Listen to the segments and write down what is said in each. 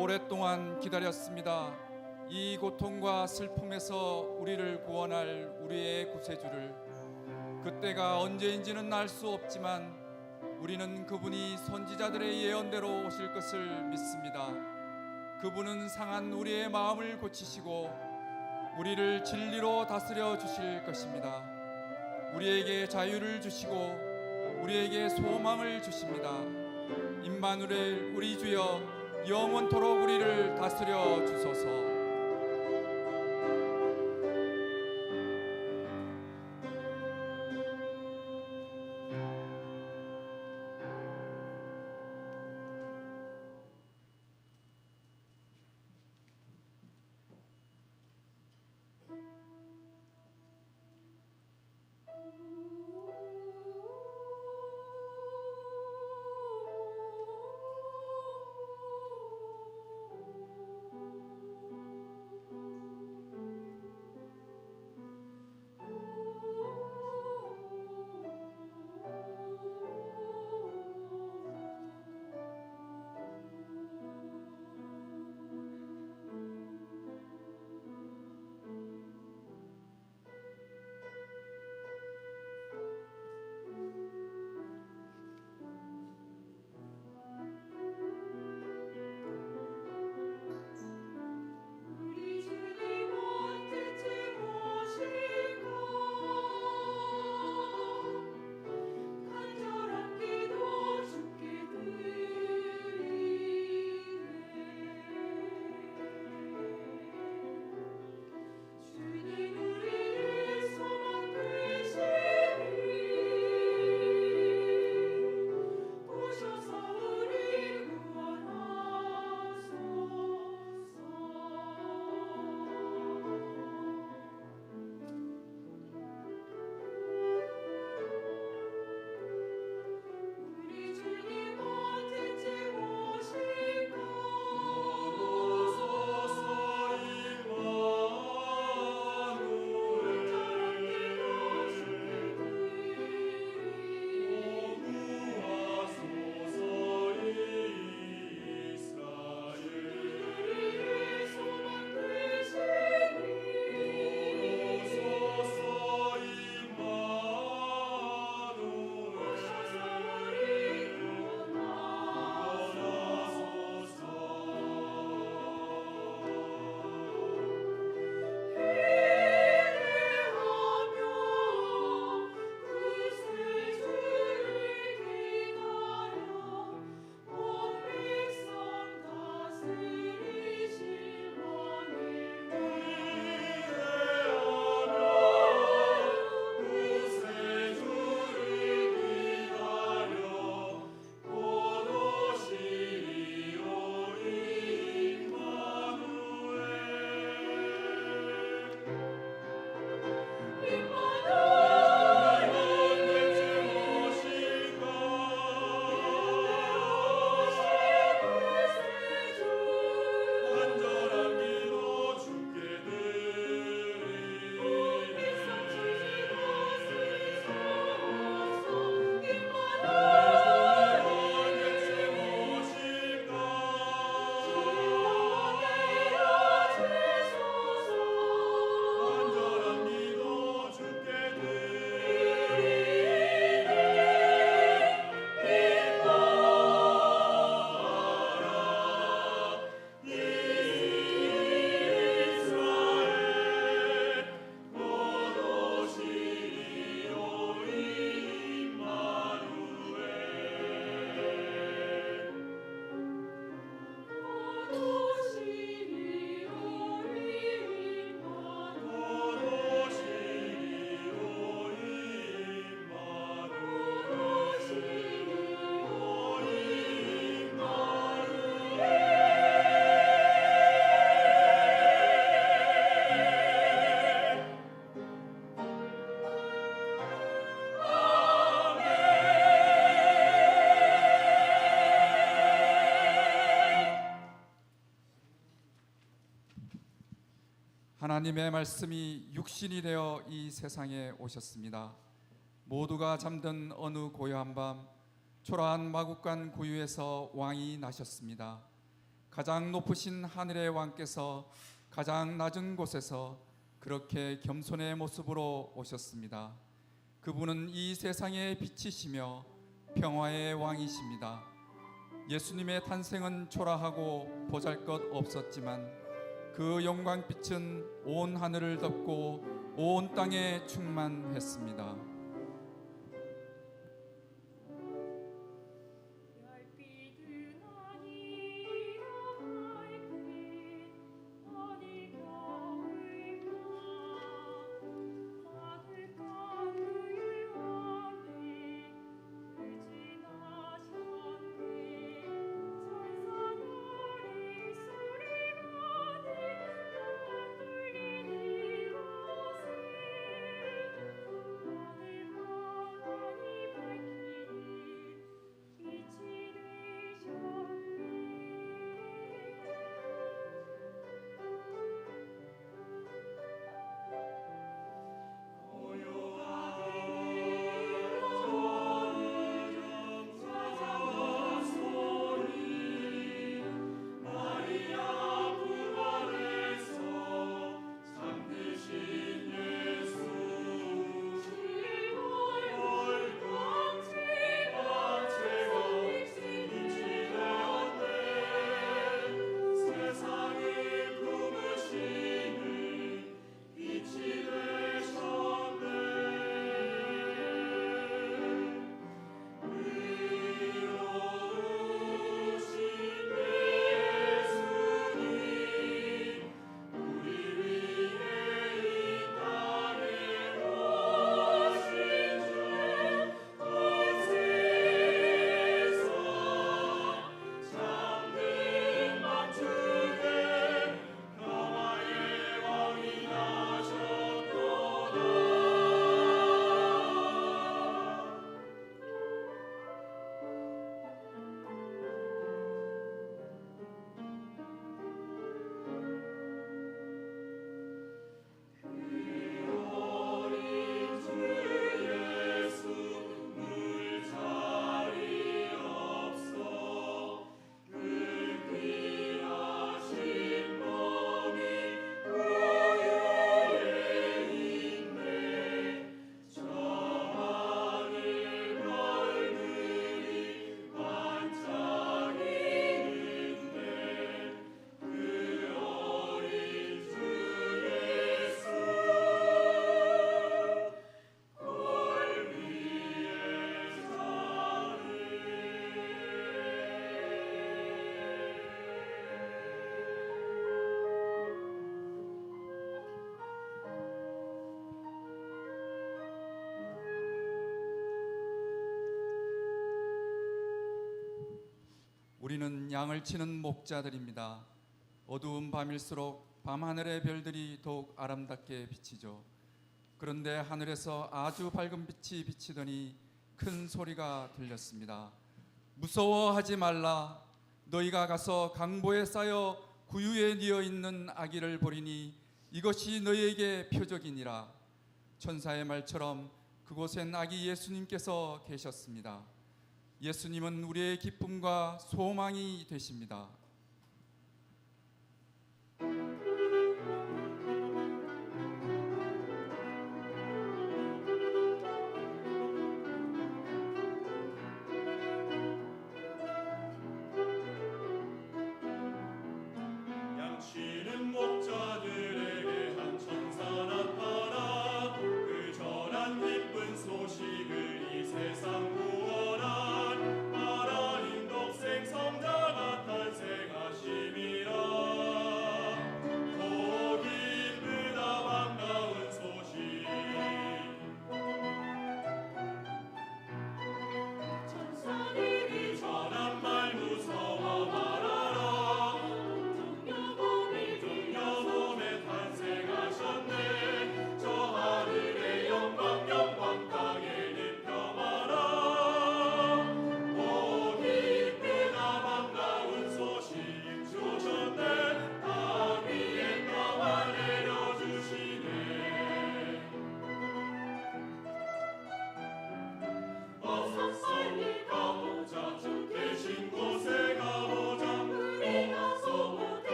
오랫동안 기다렸습니다. 이 고통과 슬픔에서 우리를 구원할 우리의 구세주를. 그때가 언제인지는 알 수 없지만 우리는 그분이 선지자들의 예언대로 오실 것을 믿습니다. 그분은 상한 우리의 마음을 고치시고 우리를 진리로 다스려 주실 것입니다. 우리에게 자유를 주시고 우리에게 소망을 주십니다. 임마누엘 우리 주여, 영원토록 우리를 다스려 주소서. 하나님의 말씀이 육신이 되어 이 세상에 오셨습니다. 모두가 잠든 어느 고요한 밤 초라한 마국간 구유에서 왕이 나셨습니다. 가장 높으신 하늘의 왕께서 가장 낮은 곳에서 그렇게 겸손의 모습으로 오셨습니다. 그분은 이 세상의 빛이시며 평화의 왕이십니다. 예수님의 탄생은 초라하고 보잘것없었지만 그 영광빛은 온 하늘을 덮고 온 땅에 충만했습니다. 우리는 양을 치는 목자들입니다. 어두운 밤일수록 밤하늘의 별들이 더욱 아름답게 비치죠. 그런데 하늘에서 아주 밝은 빛이 비치더니 큰 소리가 들렸습니다. 무서워하지 말라. 너희가 가서 강보에 쌓여 구유에 뉘어 있는 아기를 보리니 이것이 너희에게 표적이니라. 천사의 말처럼 그곳엔 아기 예수님께서 계셨습니다. 예수님은 우리의 기쁨과 소망이 되십니다. 양치는 목자들에게 한 천사 나타나 그 전한 기쁜 소식을 이 세상 구원한 하나님 독생 성자가 탄생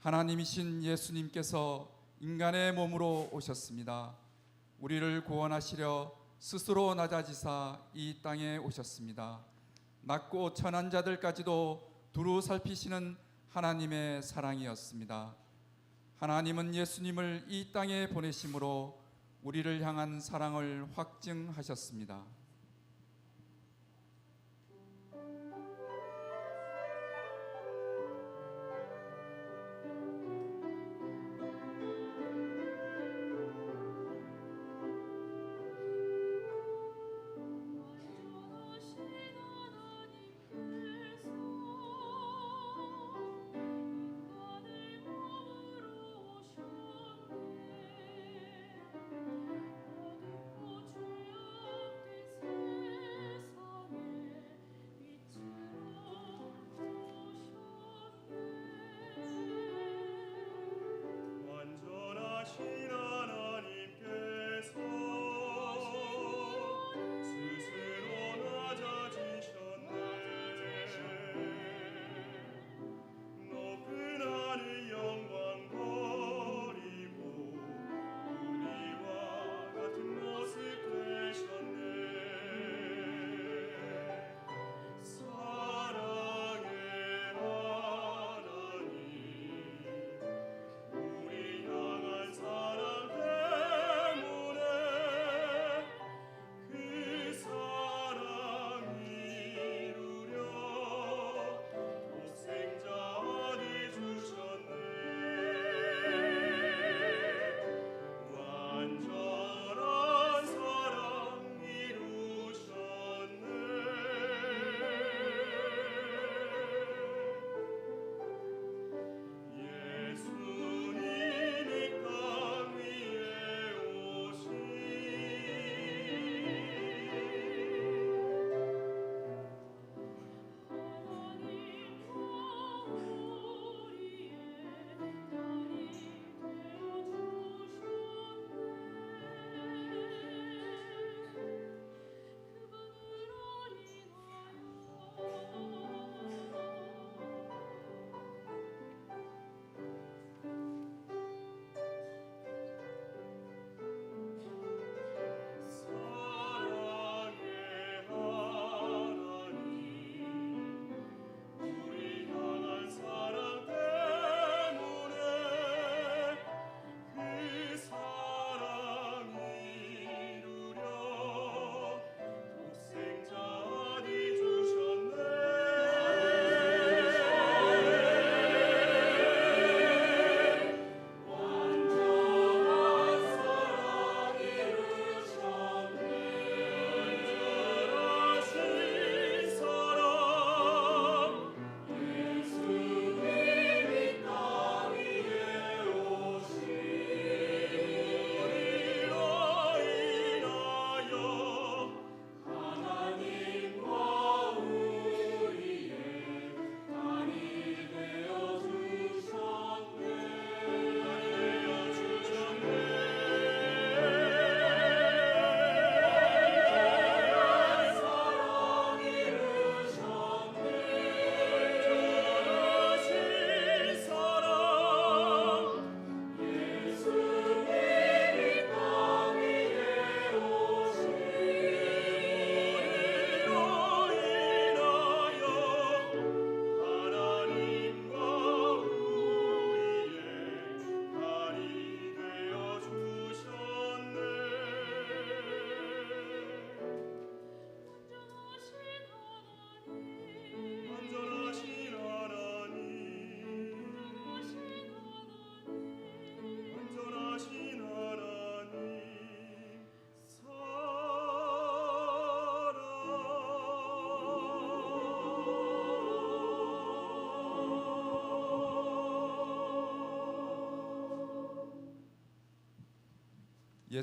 하나님이신 예수님께서 인간의 몸으로 오셨습니다. 우리를 구원하시려 스스로 낮아지사 이 땅에 오셨습니다. 낮고 천한 자들까지도 두루 살피시는 하나님의 사랑이었습니다. 하나님은 예수님을 이 땅에 보내심으로 우리를 향한 사랑을 확증하셨습니다.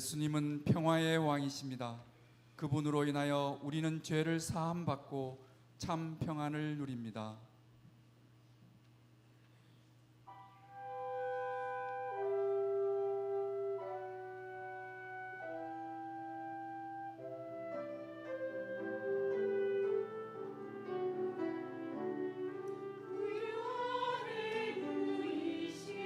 예수님은 평화의 왕이십니다. 그분으로 인하여 우리는 죄를 사함받고 참 평안을 누립니다. 구원을 누이신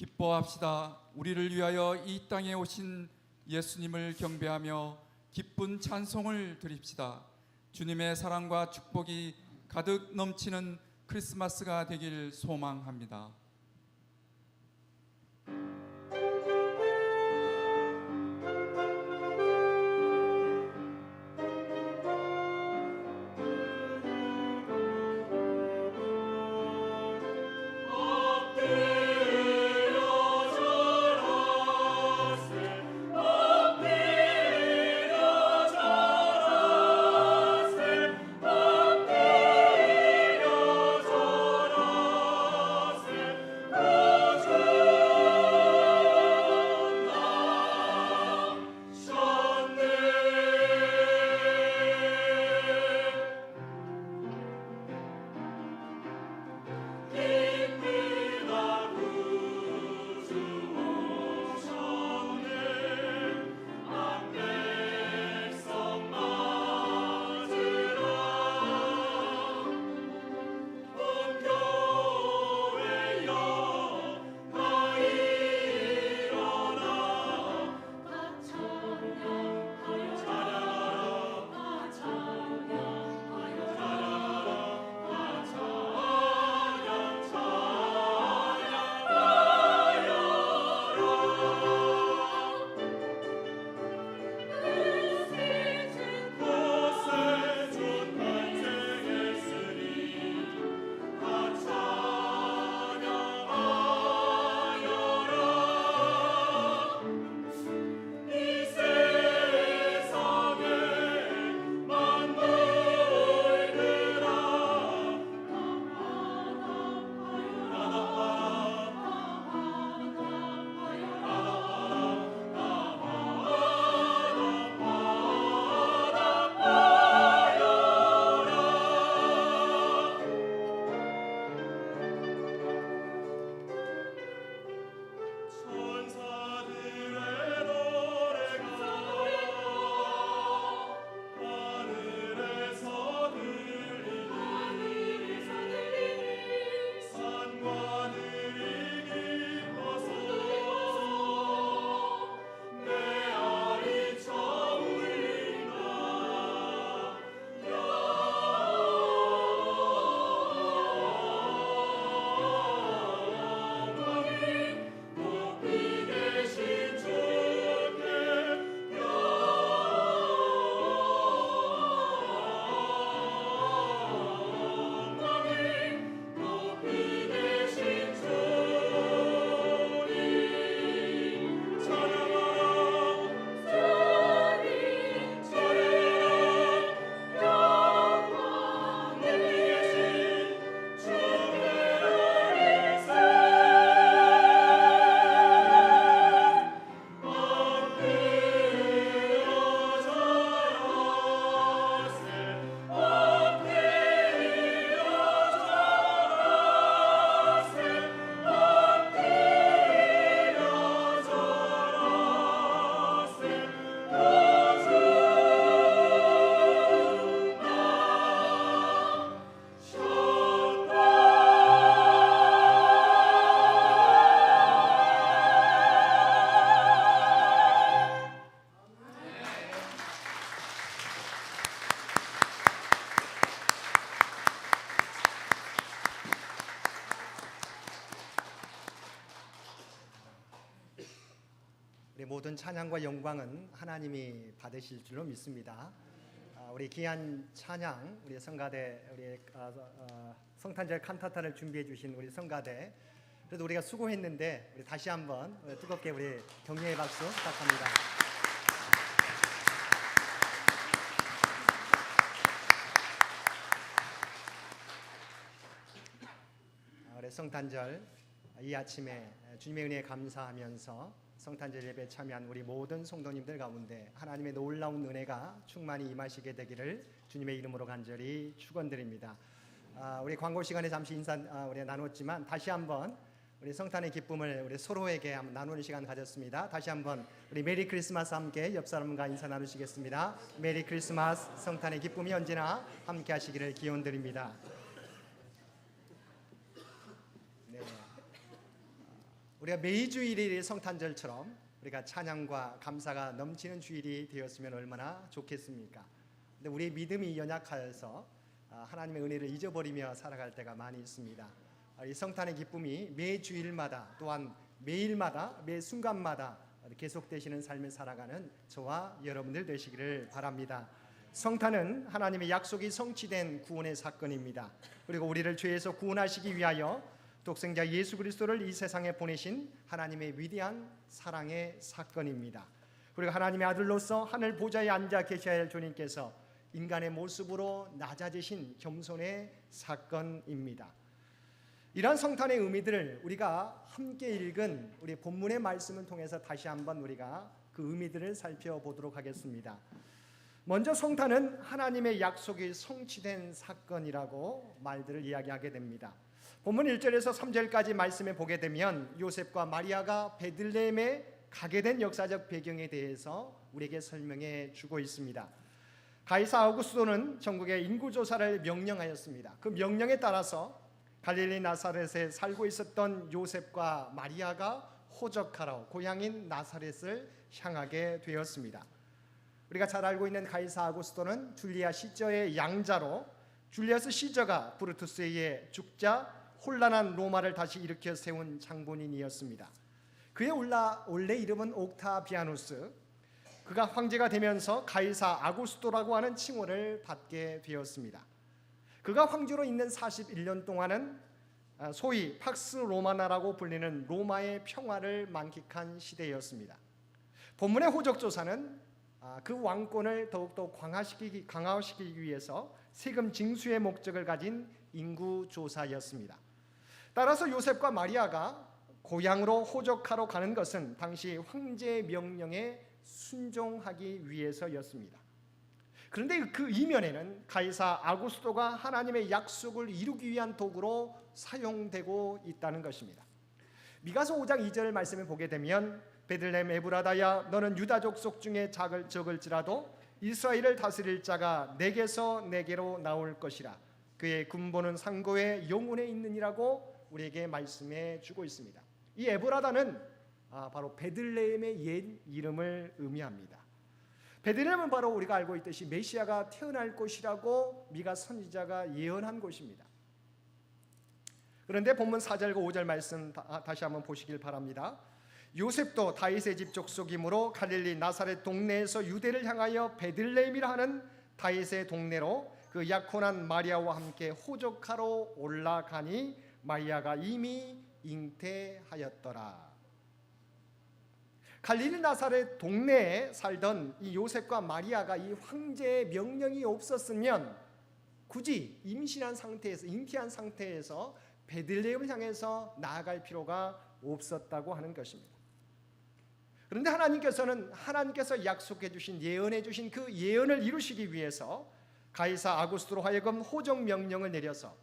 기뻐합시다. 우리를 위하여 이 땅에 오신 예수님을 경배하며 기쁜 찬송을 드립시다. 주님의 사랑과 축복이 가득 넘치는 크리스마스가 되길 소망합니다. 모든 찬양과 영광은 하나님이 받으실 줄로 믿습니다. 우리 귀한 찬양, 우리 성가대, 우리 성탄절 칸타타를 준비해 주신 우리 성가대, 그래도 우리가 수고했는데 우리 다시 한번 뜨겁게 우리 격려의 박수 부탁합니다. 우리 성탄절 이 아침에 주님의 은혜에 감사하면서 성탄절 예배에 참여한 우리 모든 성도님들 가운데 하나님의 놀라운 은혜가 충만히 임하시게 되기를 주님의 이름으로 간절히 축원드립니다. 우리 광고 시간에 잠시 인사 우리 나눴지만 다시 한번 우리 성탄의 기쁨을 우리 서로에게 한번 나누는 시간 가졌습니다. 다시 한번 우리 메리 크리스마스 함께 옆 사람과 인사 나누시겠습니다. 메리 크리스마스. 성탄의 기쁨이 언제나 함께 하시기를 기원드립니다. 네. 우리가 매주일이 성탄절처럼 우리가 찬양과 감사가 넘치는 주일이 되었으면 얼마나 좋겠습니까? 근데 우리의 믿음이 연약하여서 하나님의 은혜를 잊어버리며 살아갈 때가 많이 있습니다. 이 성탄의 기쁨이 매 주일마다 또한 매일마다 매 순간마다 계속되시는 삶을 살아가는 저와 여러분들 되시기를 바랍니다. 성탄은 하나님의 약속이 성취된 구원의 사건입니다. 그리고 우리를 죄에서 구원하시기 위하여 독생자 예수 그리스도를 이 세상에 보내신 하나님의 위대한 사랑의 사건입니다. 그리고 하나님의 아들로서 하늘 보좌에 앉아 계셔야 할 주님께서 인간의 모습으로 낮아지신 겸손의 사건입니다. 이러한 성탄의 의미들을 우리가 함께 읽은 우리 본문의 말씀을 통해서 다시 한번 우리가 그 의미들을 살펴보도록 하겠습니다. 먼저 성탄은 하나님의 약속이 성취된 사건이라고 말들을 이야기하게 됩니다. 본문 1절에서 3절까지 말씀에 보게 되면 요셉과 마리아가 베들레헴에 가게 된 역사적 배경에 대해서 우리에게 설명해 주고 있습니다. 가이사 아우구스도는 전국의 인구조사를 명령하였습니다. 그 명령에 따라서 갈릴리 나사렛에 살고 있었던 요셉과 마리아가 호적하러 고향인 나사렛을 향하게 되었습니다. 우리가 잘 알고 있는 가이사 아우구스도는 줄리아 시저의 양자로 줄리아스 시저가 브루투스에 의해 죽자 혼란한 로마를 다시 일으켜 세운 장본인이었습니다. 그의 원래 이름은 옥타비아누스. 그가 황제가 되면서 가이사 아구스토라고 하는 칭호를 받게 되었습니다. 그가 황제로 있는 41년 동안은 소위 팍스 로마나라고 불리는 로마의 평화를 만끽한 시대였습니다. 본문의 호적조사는 그 왕권을 더욱더 강화시키기 위해서 세금 징수의 목적을 가진 인구조사였습니다. 따라서 요셉과 마리아가 고향으로 호적하러 가는 것은 당시 황제의 명령에 순종하기 위해서였습니다. 그런데 그 이면에는 가이사 아구스토가 하나님의 약속을 이루기 위한 도구로 사용되고 있다는 것입니다. 미가서 5장 2절 말씀을 보게 되면 베들레헴 에브라다야 너는 유다족 속 중에 적을지라도 이스라엘을 다스릴 자가 내게서 내게로 나올 것이라 그의 군보는 상고의 영혼에 있느니라고 우리에게 말씀해 주고 있습니다. 이 에브라다는 바로 베들레헴의 옛 이름을 의미합니다. 베들레헴은 바로 우리가 알고 있듯이 메시아가 태어날 곳이라고 미가 선지자가 예언한 곳입니다. 그런데 본문 4절과 5절 말씀 다시 한번 보시길 바랍니다. 요셉도 다윗의 집 족속이므로 갈릴리 나사렛 동네에서 유대를 향하여 베들레헴이라 하는 다윗의 동네로 그 약혼한 마리아와 함께 호적하러 올라가니 마리아가 이미 잉태하였더라. 갈릴리 나사렛 동네에 살던 이 요셉과 마리아가 이 황제의 명령이 없었으면 굳이 잉태한 상태에서 베들레헴을 향해서 나아갈 필요가 없었다고 하는 것입니다. 그런데 하나님께서 약속해 주신 예언해 주신 그 예언을 이루시기 위해서 가이사 아구스토로 하여금 호적 명령을 내려서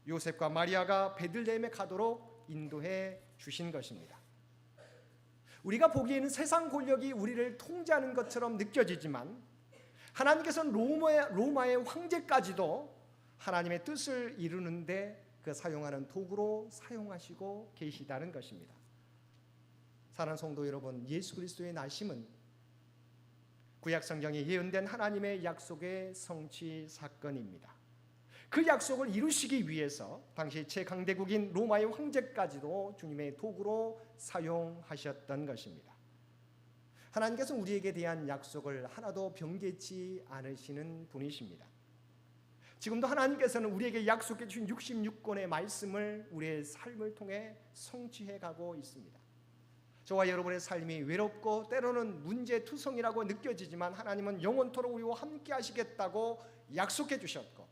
요셉과 마리아가 베들레헴에 가도록 인도해 주신 것입니다. 우리가 보기에는 세상 권력이 우리를 통제하는 것처럼 느껴지지만 하나님께서는 로마의 황제까지도 하나님의 뜻을 이루는데 그 사용하는 도구로 사용하시고 계시다는 것입니다. 사랑하는 성도 여러분, 예수 그리스도의 나심은 구약 성경에 예언된 하나님의 약속의 성취 사건입니다. 그 약속을 이루시기 위해서 당시 최강대국인 로마의 황제까지도 주님의 도구로 사용하셨던 것입니다. 하나님께서 우리에게 대한 약속을 하나도 변개치 않으시는 분이십니다. 지금도 하나님께서는 우리에게 약속해 주신 66권의 말씀을 우리의 삶을 통해 성취해 가고 있습니다. 저와 여러분의 삶이 외롭고 때로는 문제투성이라고 느껴지지만 하나님은 영원토록 우리와 함께 하시겠다고 약속해 주셨고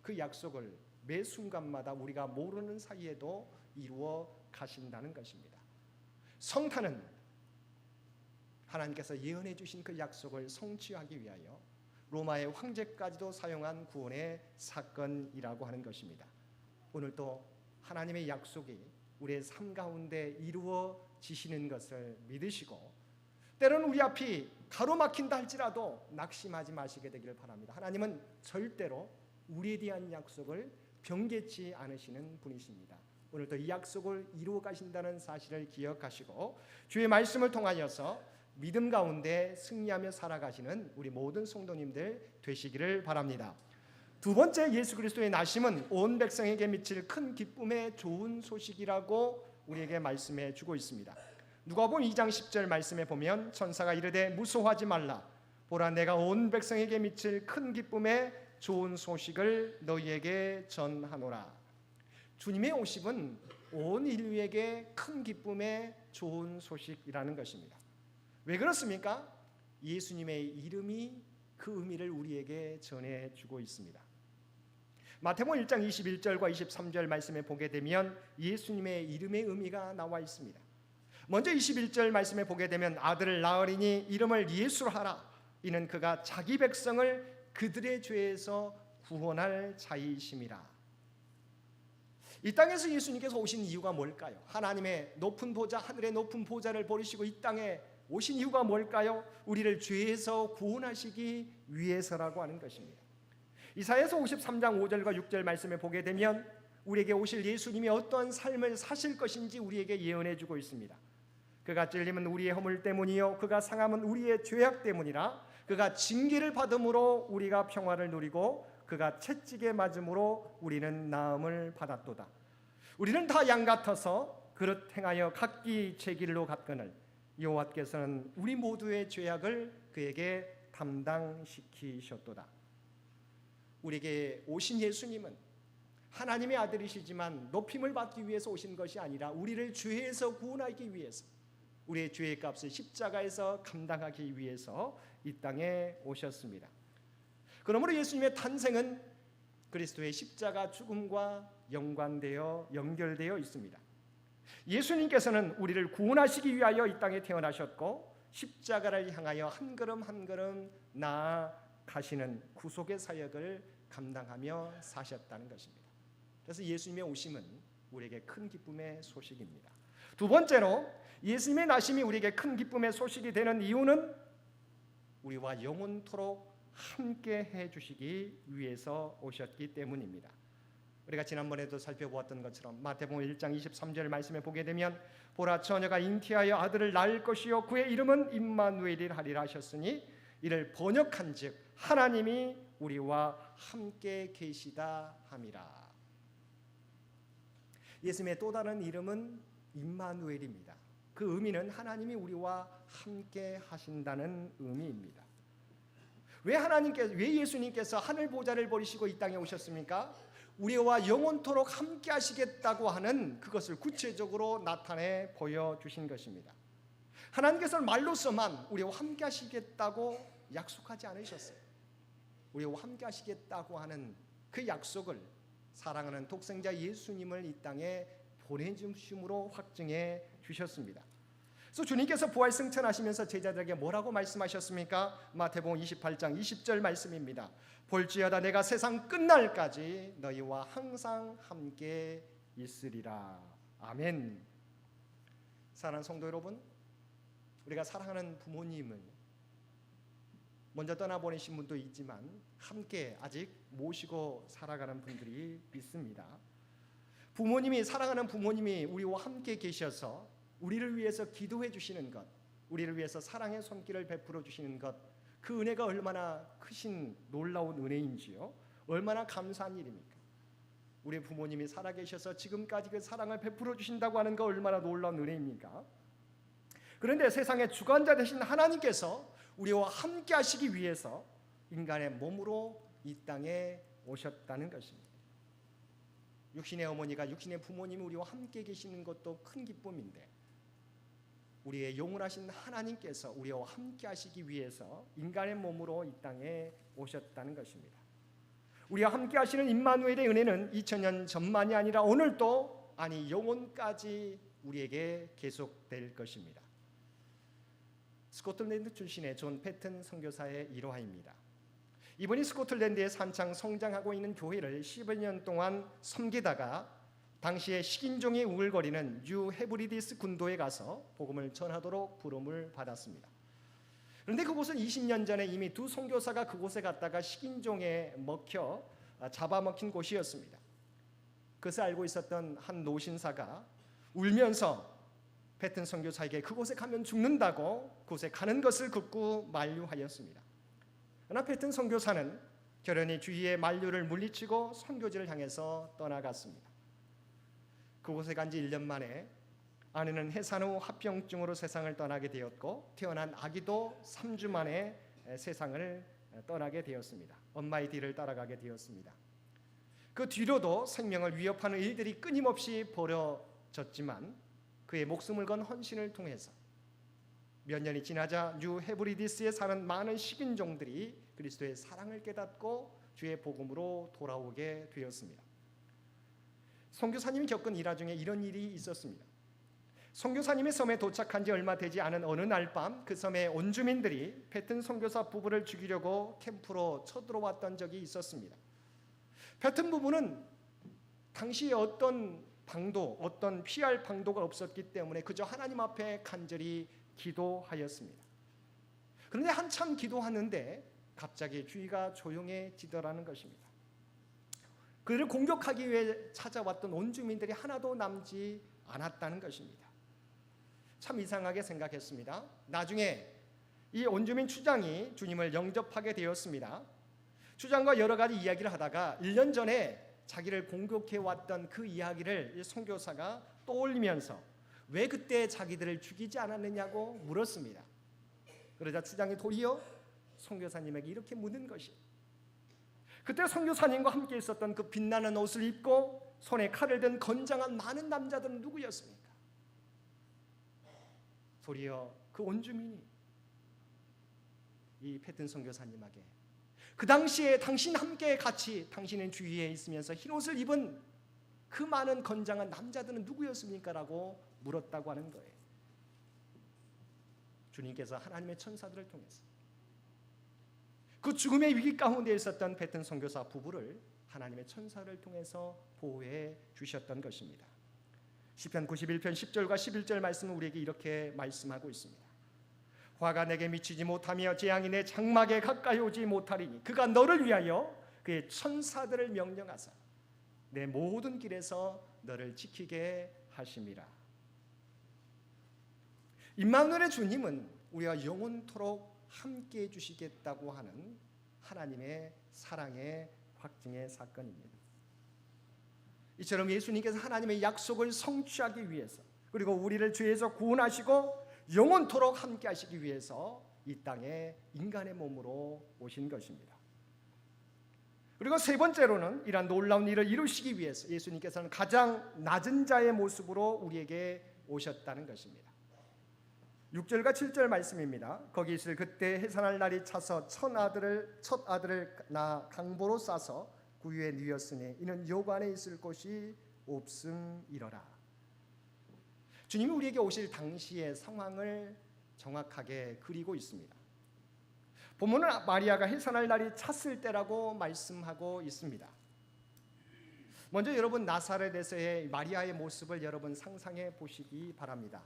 그 약속을 매 순간마다 우리가 모르는 사이에도 이루어 가신다는 것입니다. 성탄은 하나님께서 예언해 주신 그 약속을 성취하기 위하여 로마의 황제까지도 사용한 구원의 사건이라고 하는 것입니다. 오늘도 하나님의 약속이 우리의 삶 가운데 이루어지시는 것을 믿으시고 때로는 우리 앞이 가로막힌다 할지라도 낙심하지 마시게 되기를 바랍니다. 하나님은 절대로 우리에 대한 약속을 변개치 않으시는 분이십니다. 오늘도 이 약속을 이루어 가신다는 사실을 기억하시고 주의 말씀을 통하여서 믿음 가운데 승리하며 살아가시는 우리 모든 성도님들 되시기를 바랍니다. 두 번째, 예수 그리스도의 나심은 온 백성에게 미칠 큰 기쁨의 좋은 소식이라고 우리에게 말씀해 주고 있습니다. 누가복음 2장 10절 말씀에 보면 천사가 이르되 무서워하지 말라. 보라, 내가 온 백성에게 미칠 큰 기쁨의 좋은 소식을 너희에게 전하노라. 주님의 오심은 온 인류에게 큰 기쁨의 좋은 소식이라는 것입니다. 왜 그렇습니까? 예수님의 이름이 그 의미를 우리에게 전해주고 있습니다. 마태복음 1장 21절과 23절 말씀에 보게 되면 예수님의 이름의 의미가 나와 있습니다. 먼저 21절 말씀에 보게 되면 아들을 낳으리니 이름을 예수로 하라. 이는 그가 자기 백성을 그들의 죄에서 구원할 자이심이라. 이 땅에서 예수님께서 오신 이유가 뭘까요? 하나님의 높은 보좌, 하늘의 높은 보좌를 버리시고 이 땅에 오신 이유가 뭘까요? 우리를 죄에서 구원하시기 위해서라고 하는 것입니다. 이사야서 53장 5절과 6절 말씀에 보게 되면 우리에게 오실 예수님이 어떠한 삶을 사실 것인지 우리에게 예언해 주고 있습니다. 그가 찔림은 우리의 허물 때문이요 그가 상함은 우리의 죄악 때문이라. 그가 징계를 받음으로 우리가 평화를 누리고 그가 채찍에 맞음으로 우리는 나음을 받았도다. 우리는 다 양 같아서 그릇 행하여 각기 제 길로 갔거늘 여호와께서는 우리 모두의 죄악을 그에게 담당시키셨도다. 우리에게 오신 예수님은 하나님의 아들이시지만 높임을 받기 위해서 오신 것이 아니라 우리를 죄에서 구원하기 위해서, 우리의 죄의 값을 십자가에서 감당하기 위해서 이 땅에 오셨습니다. 그러므로 예수님의 탄생은 그리스도의 십자가 죽음과 연관되어 연결되어 있습니다. 예수님께서는 우리를 구원하시기 위하여 이 땅에 태어나셨고 십자가를 향하여 한 걸음 한 걸음 나아가시는 구속의 사역을 감당하며 사셨다는 것입니다. 그래서 예수님의 오심은 우리에게 큰 기쁨의 소식입니다. 두 번째로 예수님의 나심이 우리에게 큰 기쁨의 소식이 되는 이유는 우리와 영원토록 함께 해주시기 위해서 오셨기 때문입니다. 우리가 지난번에도 살펴보았던 것처럼 마태복음 1장 23절 말씀에 보게 되면 보라, 처녀가 잉태하여 아들을 낳을 것이요 그의 이름은 임마누엘이라 하리라 하셨으니 이를 번역한즉 하나님이 우리와 함께 계시다 함이라. 예수님의 또 다른 이름은 임마누엘입니다. 그 의미는 하나님이 우리와 함께 하신다는 의미입니다. 왜 예수님께서 하늘 보좌를 버리시고 이 땅에 오셨습니까? 우리와 영원토록 함께 하시겠다고 하는 그것을 구체적으로 나타내 보여주신 것입니다. 하나님께서는 말로서만 우리와 함께 하시겠다고 약속하지 않으셨어요. 우리와 함께 하시겠다고 하는 그 약속을 사랑하는 독생자 예수님을 이 땅에 보내주심으로 확증해 주셨습니다. 그래서 주님께서 부활 승천하시면서 제자들에게 뭐라고 말씀하셨습니까? 마태복음 28장 20절 말씀입니다. 볼지어다 내가 세상 끝날까지 너희와 항상 함께 있으리라. 아멘. 사랑하는 성도 여러분, 우리가 사랑하는 부모님을 먼저 떠나보내신 분도 있지만 함께 아직 모시고 살아가는 분들이 있습니다. 부모님이, 사랑하는 부모님이 우리와 함께 계셔서 우리를 위해서 기도해 주시는 것, 우리를 위해서 사랑의 손길을 베풀어 주시는 것, 그 은혜가 얼마나 크신 놀라운 은혜인지요, 얼마나 감사한 일입니까? 우리 부모님이 살아계셔서 지금까지 그 사랑을 베풀어 주신다고 하는 거 얼마나 놀라운 은혜입니까? 그런데 세상의 주관자 되신 하나님께서 우리와 함께 하시기 위해서 인간의 몸으로 이 땅에 오셨다는 것입니다. 육신의 어머니가, 육신의 부모님이 우리와 함께 계시는 것도 큰 기쁨인데 우리의 영원하신 하나님께서 우리와 함께 하시기 위해서 인간의 몸으로 이 땅에 오셨다는 것입니다. 우리와 함께 하시는 임마누엘의 은혜는 2000년 전만이 아니라 오늘도, 아니 영원까지 우리에게 계속될 것입니다. 스코틀랜드 출신의 존 패튼 선교사의 일화입니다. 이분이 스코틀랜드에 한창 성장하고 있는 교회를 10여 동안 섬기다가 당시에 식인종이 우글거리는 뉴 헤브리디스 군도에 가서 복음을 전하도록 부름을 받았습니다. 그런데 그곳은 20년 전에 이미 두 선교사가 그곳에 갔다가 식인종에 잡아먹힌 곳이었습니다. 그것을 알고 있었던 한 노신사가 울면서 패튼 선교사에게 그곳에 가면 죽는다고 그곳에 가는 것을 극구 만류하였습니다. 그러나 패튼 선교사는 결연히 주위의 만류를 물리치고 선교지를 향해서 떠나갔습니다. 그곳에 간 지 1년 만에 아내는 해산 후 합병증으로 세상을 떠나게 되었고 태어난 아기도 3주 만에 세상을 떠나게 되었습니다. 엄마의 뒤를 따라가게 되었습니다. 그 뒤로도 생명을 위협하는 일들이 끊임없이 벌어졌지만 그의 목숨을 건 헌신을 통해서 몇 년이 지나자 뉴 헤브리디스에 사는 많은 식인종들이 그리스도의 사랑을 깨닫고 주의 복음으로 돌아오게 되었습니다. 선교사님이 겪은 일화 중에 이런 일이 있었습니다. 선교사님이 섬에 도착한 지 얼마 되지 않은 어느 날 밤 그 섬의 원주민들이 패튼 선교사 부부를 죽이려고 캠프로 쳐들어왔던 적이 있었습니다. 패튼 부부는 당시에 어떤 피할 방도가 없었기 때문에 그저 하나님 앞에 간절히 기도하였습니다. 그런데 한참 기도하는데 갑자기 주위가 조용해지더라는 것입니다. 그를 공격하기 위해 찾아왔던 원주민들이 하나도 남지 않았다는 것입니다. 참 이상하게 생각했습니다. 나중에 이 원주민 추장이 주님을 영접하게 되었습니다. 추장과 여러 가지 이야기를 하다가 1년 전에 자기를 공격해왔던 그 이야기를 선교사가 떠올리면서 왜 그때 자기들을 죽이지 않았느냐고 물었습니다. 그러자 추장이 도리어 선교사님에게 이렇게 묻는 것이, 그때 선교사님과 함께 있었던 그 빛나는 옷을 입고 손에 칼을 든 건장한 많은 남자들은 누구였습니까? 도리어 그 원주민이 이 패튼 선교사님에게 그 당시에 당신 함께 같이 당신의 주위에 있으면서 흰옷을 입은 그 많은 건장한 남자들은 누구였습니까? 라고 물었다고 하는 거예요. 주님께서 하나님의 천사들을 통해서 그 죽음의 위기 가운데 있었던 패튼 선교사 부부를 하나님의 천사를 통해서 보호해 주셨던 것입니다. 시편 91편 10절과 11절 말씀은 우리에게 이렇게 말씀하고 있습니다. 화가 내게 미치지 못하며 재앙이 내 장막에 가까이 오지 못하리니 그가 너를 위하여 그의 천사들을 명령하사 내 모든 길에서 너를 지키게 하심이라. 임마누엘의 주님은 우리와 영원토록 함께해 주시겠다고 하는 하나님의 사랑의 확증의 사건입니다. 이처럼 예수님께서 하나님의 약속을 성취하기 위해서 그리고 우리를 죄에서 구원하시고 영원토록 함께하시기 위해서 이 땅에 인간의 몸으로 오신 것입니다. 그리고 세 번째로는 이러한 놀라운 일을 이루시기 위해서 예수님께서는 가장 낮은 자의 모습으로 우리에게 오셨다는 것입니다. 6절과 7절 말씀입니다. 거기 있을 그때 해산할 날이 차서 첫 아들을 낳아 강보로 싸서 구유에 누였으니 이는 요 안에 있을 곳이 없음이러라. 주님이 우리에게 오실 당시의 상황을 정확하게 그리고 있습니다. 본문은 마리아가 해산할 날이 찼을 때라고 말씀하고 있습니다. 먼저 여러분 나사렛에서의 마리아의 모습을 여러분 상상해 보시기 바랍니다.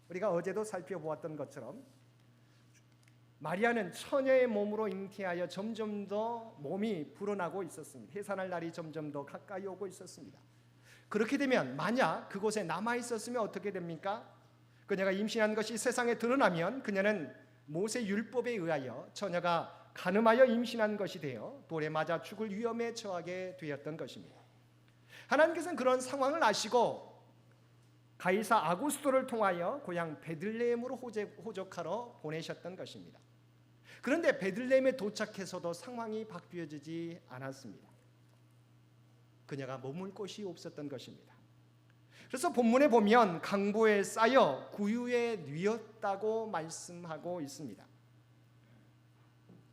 우리가 어제도 살펴보았던 것처럼 마리아는 처녀의 몸으로 잉태하여 점점 더 몸이 불어나고 있었습니다. 해산할 날이 점점 더 가까이 오고 있었습니다. 그렇게 되면 만약 그곳에 남아 있었으면 어떻게 됩니까? 그녀가 임신한 것이 세상에 드러나면 그녀는 모세 율법에 의하여 처녀가 간음하여 임신한 것이 되어 돌에 맞아 죽을 위험에 처하게 되었던 것입니다. 하나님께서는 그런 상황을 아시고 가이사 아구스토를 통하여 고향 베들레헴으로 호적하러 보내셨던 것입니다. 그런데 베들레헴에 도착해서도 상황이 바뀌어지지 않았습니다. 그녀가 머물 곳이 없었던 것입니다. 그래서 본문에 보면 강보에 쌓여 구유에 누였다고 말씀하고 있습니다.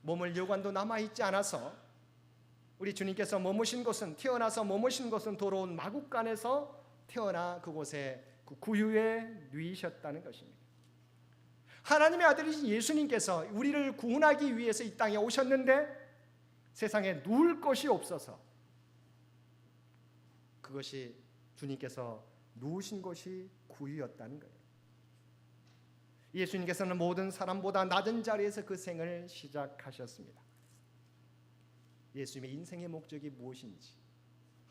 머물 여관도 남아있지 않아서 우리 주님께서 머무신 곳은 태어나서 머무신 곳은 더러운 마국간에서 태어나 그곳에 그 구유에 누이셨다는 것입니다. 하나님의 아들이신 예수님께서 우리를 구원하기 위해서 이 땅에 오셨는데 세상에 누울 곳이 없어서 그것이 주님께서 누우신 곳이 구유였다는 거예요. 예수님께서는 모든 사람보다 낮은 자리에서 그 생을 시작하셨습니다. 예수님의 인생의 목적이 무엇인지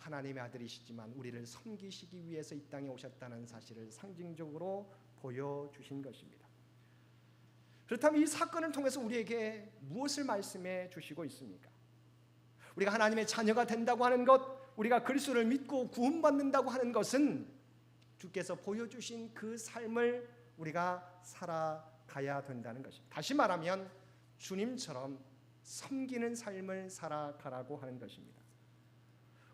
하나님의 아들이시지만 우리를 섬기시기 위해서 이 땅에 오셨다는 사실을 상징적으로 보여주신 것입니다. 그렇다면 이 사건을 통해서 우리에게 무엇을 말씀해 주시고 있습니까? 우리가 하나님의 자녀가 된다고 하는 것, 우리가 그리스도를 믿고 구원받는다고 하는 것은 주께서 보여주신 그 삶을 우리가 살아가야 된다는 것입니다. 다시 말하면 주님처럼 섬기는 삶을 살아가라고 하는 것입니다.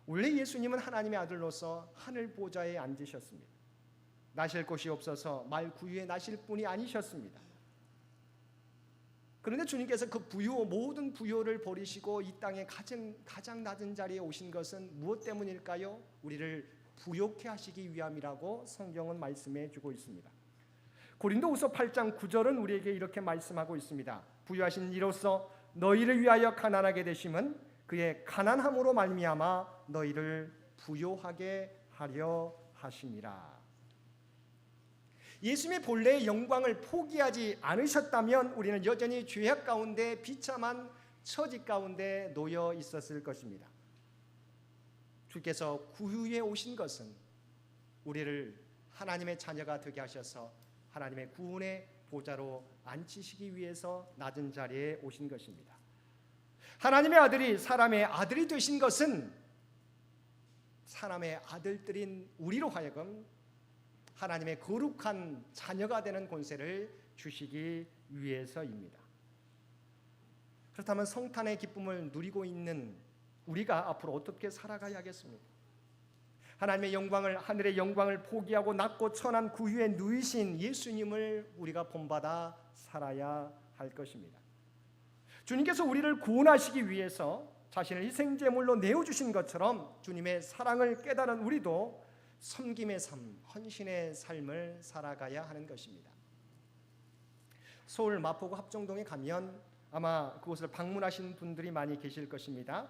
원래 예수님은 하나님의 아들로서 하늘 보좌에 앉으셨습니다. 나실 곳이 없어서 말 구유에 나실 분이 아니셨습니다. 그런데 주님께서 그 부요, 모든 부요를 버리시고 이 땅에 가장 낮은 자리에 오신 것은 무엇 때문일까요? 우리를 부요케 하시기 위함이라고 성경은 말씀해 주고 있습니다. 고린도후서 8장 9절은 우리에게 이렇게 말씀하고 있습니다. 부요하신 이로써 너희를 위하여 가난하게 되심은 그의 가난함으로 말미암아 너희를 부요하게 하려 하심이라. 예수님의 본래의 영광을 포기하지 않으셨다면 우리는 여전히 죄악 가운데 비참한 처지 가운데 놓여 있었을 것입니다. 주께서 구유에 오신 것은 우리를 하나님의 자녀가 되게 하셔서 하나님의 구원의 보좌로 앉히시기 위해서 낮은 자리에 오신 것입니다. 하나님의 아들이 사람의 아들이 되신 것은 사람의 아들들인 우리로 하여금 하나님의 거룩한 자녀가 되는 권세를 주시기 위해서입니다. 그렇다면 성탄의 기쁨을 누리고 있는 우리가 앞으로 어떻게 살아가야겠습니까? 하나님의 영광을, 하늘의 영광을 포기하고 낮고 천한 구유에 누이신 예수님을 우리가 본받아 살아야 할 것입니다. 주님께서 우리를 구원하시기 위해서 자신을 희생제물로 내어주신 것처럼 주님의 사랑을 깨달은 우리도 섬김의 삶, 헌신의 삶을 살아가야 하는 것입니다. 서울 마포구 합정동에 가면 아마 그곳을 방문하신 분들이 많이 계실 것입니다.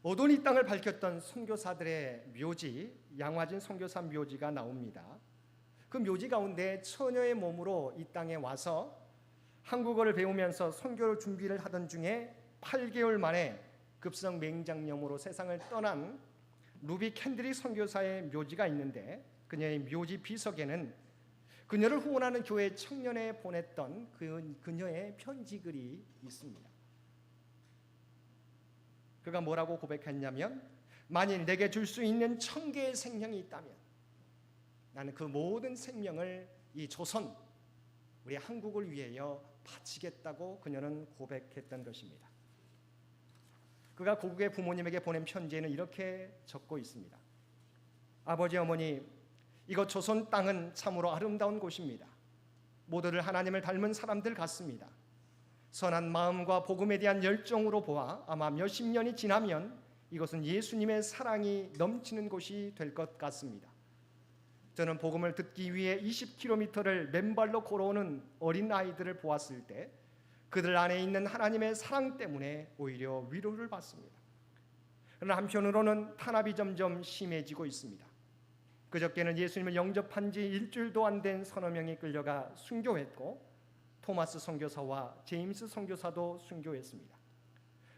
어돈이 땅을 밝혔던 선교사들의 묘지, 양화진 선교사 묘지가 나옵니다. 그 묘지 가운데 처녀의 몸으로 이 땅에 와서 한국어를 배우면서 선교를 준비를 하던 중에 8개월 만에 급성 맹장염으로 세상을 떠난 루비 캔드릭 선교사의 묘지가 있는데 그녀의 묘지 비석에는 그녀를 후원하는 교회 청년에 보냈던 그녀의 편지글이 있습니다. 그가 뭐라고 고백했냐면, 만일 내게 줄 수 있는 1000개의 생명이 있다면 나는 그 모든 생명을 이 조선, 우리 한국을 위하여 바치겠다고 그녀는 고백했던 것입니다. 그가 고국의 부모님에게 보낸 편지에는 이렇게 적고 있습니다. 아버지, 어머니, 이곳 조선 땅은 참으로 아름다운 곳입니다. 모두들 하나님을 닮은 사람들 같습니다. 선한 마음과 복음에 대한 열정으로 보아 아마 몇십 년이 지나면 이것은 예수님의 사랑이 넘치는 곳이 될 것 같습니다. 저는 복음을 듣기 위해 20km를 맨발로 걸어오는 어린 아이들을 보았을 때 그들 안에 있는 하나님의 사랑 때문에 오히려 위로를 받습니다. 그러나 한편으로는 탄압이 점점 심해지고 있습니다. 그저께는 예수님을 영접한 지 일주일도 안 된 서너 명이 끌려가 순교했고 토마스 선교사와 제임스 선교사도 순교했습니다.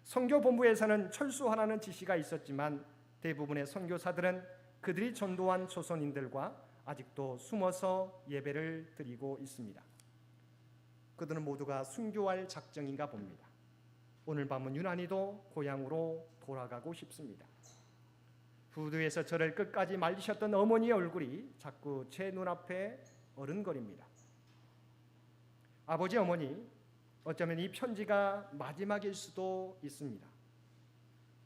선교본부에서는 철수하라는 지시가 있었지만 대부분의 선교사들은 그들이 전도한 조선인들과 아직도 숨어서 예배를 드리고 있습니다. 그들은 모두가 순교할 작정인가 봅니다. 오늘 밤은 유난히도 고향으로 돌아가고 싶습니다. 부두에서 저를 끝까지 말리셨던 어머니의 얼굴이 자꾸 제 눈앞에 어른거립니다. 아버지, 어머니, 어쩌면 이 편지가 마지막일 수도 있습니다.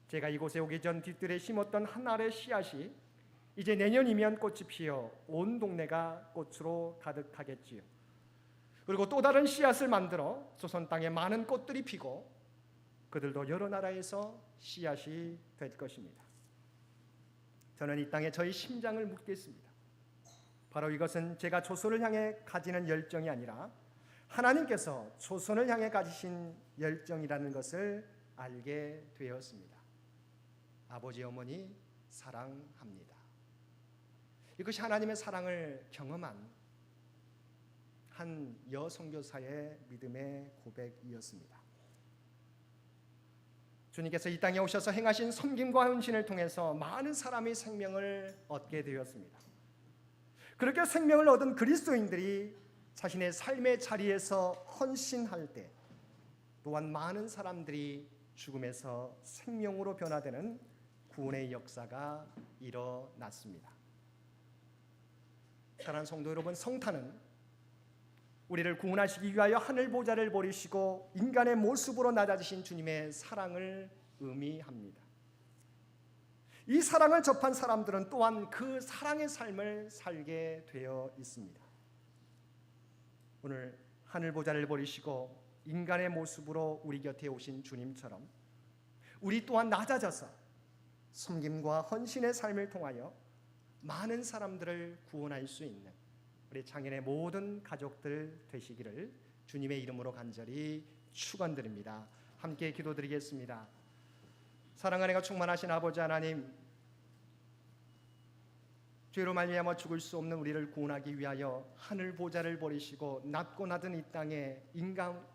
제가 이곳에 오기 전 뒤뜰에 심었던 한 알의 씨앗이 이제 내년이면 꽃이 피어 온 동네가 꽃으로 가득하겠지요. 그리고 또 다른 씨앗을 만들어 조선 땅에 많은 꽃들이 피고 그들도 여러 나라에서 씨앗이 될 것입니다. 저는 이 땅에 저희 심장을 묻겠습니다. 바로 이것은 제가 조선을 향해 가지는 열정이 아니라 하나님께서 조선을 향해 가지신 열정이라는 것을 알게 되었습니다. 아버지, 어머니 사랑합니다. 이것이 하나님의 사랑을 경험한 한 여선교사의 믿음의 고백이었습니다. 주님께서 이 땅에 오셔서 행하신 섬김과 헌신을 통해서 많은 사람이 생명을 얻게 되었습니다. 그렇게 생명을 얻은 그리스도인들이 자신의 삶의 자리에서 헌신할 때 또한 많은 사람들이 죽음에서 생명으로 변화되는 구원의 역사가 일어났습니다. 사랑하는 성도 여러분, 성탄은 우리를 구원하시기 위하여 하늘 보좌를 버리시고 인간의 모습으로 낮아지신 주님의 사랑을 의미합니다. 이 사랑을 접한 사람들은 또한 그 사랑의 삶을 살게 되어 있습니다. 오늘 하늘 보좌를 버리시고 인간의 모습으로 우리 곁에 오신 주님처럼 우리 또한 낮아져서 섬김과 헌신의 삶을 통하여 많은 사람들을 구원할 수 있는 우리 창현의 모든 가족들 되시기를 주님의 이름으로 간절히 축원드립니다. 함께 기도드리겠습니다. 사랑하는 가 충만하신 아버지 하나님, 죄로 말미암아 죽을 수 없는 우리를 구원하기 위하여 하늘 보좌를 버리시고 낮고 낮은 이 땅에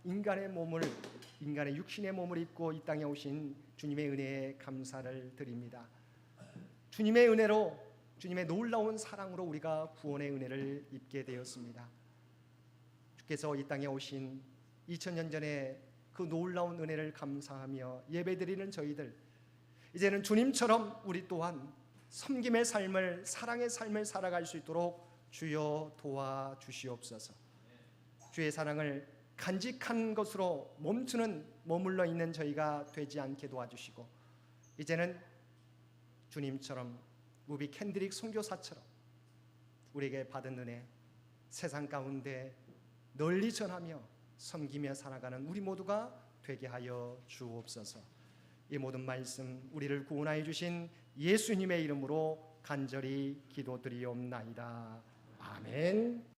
인간의 몸을, 인간의 육신의 몸을 입고 이 땅에 오신 주님의 은혜에 감사를 드립니다. 주님의 은혜로, 주님의 놀라운 사랑으로 우리가 구원의 은혜를 입게 되었습니다. 주께서 이 땅에 오신 2000년 전에 그 놀라운 은혜를 감사하며 예배드리는 저희들, 이제는 주님처럼 우리 또한 섬김의 삶을, 사랑의 삶을 살아갈 수 있도록 주여 도와주시옵소서. 주의 사랑을 간직한 것으로 머물러 있는 저희가 되지 않게 도와주시고, 이제는 주님처럼 우비 캔드릭 선교사처럼 우리에게 받은 은혜 세상 가운데 널리 전하며 섬기며 살아가는 우리 모두가 되게 하여 주옵소서. 이 모든 말씀 우리를 구원하여 주신 예수님의 이름으로 간절히 기도드리옵나이다. 아멘.